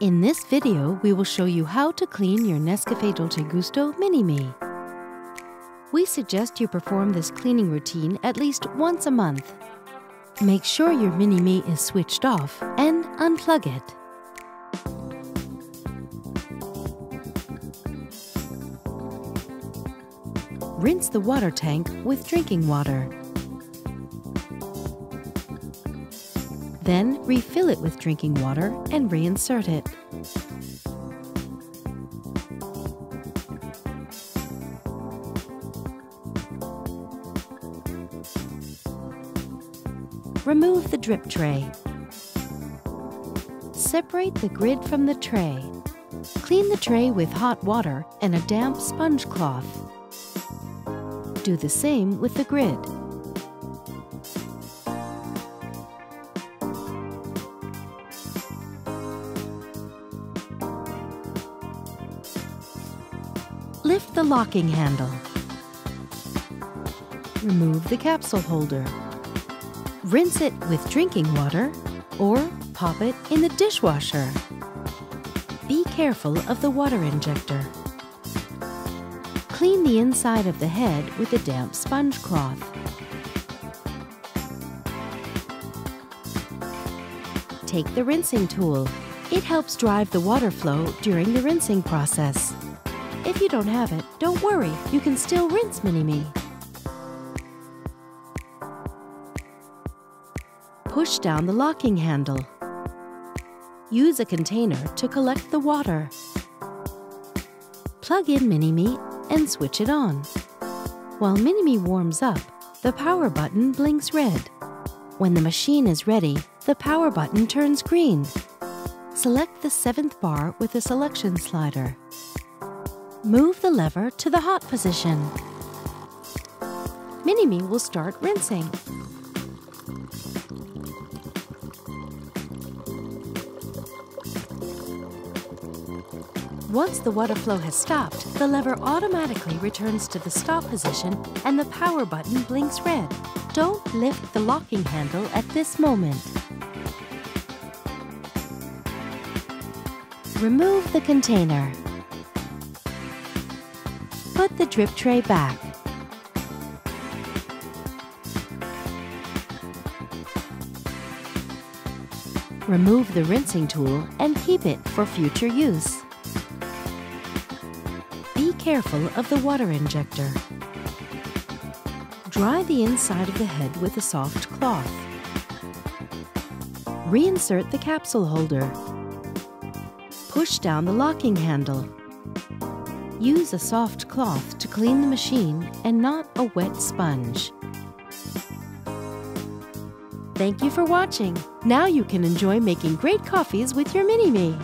In this video, we will show you how to clean your NESCAFÉ Dolce Gusto Mini-Me. We suggest you perform this cleaning routine at least once a month. Make sure your Mini-Me is switched off and unplug it. Rinse the water tank with drinking water. Then refill it with drinking water and reinsert it. Remove the drip tray. Separate the grid from the tray. Clean the tray with hot water and a damp sponge cloth. Do the same with the grid. Lift the locking handle. Remove the capsule holder. Rinse it with drinking water or pop it in the dishwasher. Be careful of the water injector. Clean the inside of the head with a damp sponge cloth. Take the rinsing tool. It helps drive the water flow during the rinsing process. If you don't have it, don't worry, you can still rinse Mini-Me. Push down the locking handle. Use a container to collect the water. Plug in Mini-Me and switch it on. While Mini-Me warms up, the power button blinks red. When the machine is ready, the power button turns green. Select the 7th bar with the selection slider. Move the lever to the hot position. Mini-Me will start rinsing. Once the water flow has stopped, the lever automatically returns to the stop position and the power button blinks red. Don't lift the locking handle at this moment. Remove the container. Put the drip tray back. Remove the rinsing tool and keep it for future use. Be careful of the water injector. Dry the inside of the head with a soft cloth. Reinsert the capsule holder. Push down the locking handle. Use a soft cloth to clean the machine and not a wet sponge. Thank you for watching. Now you can enjoy making great coffees with your Mini-Me.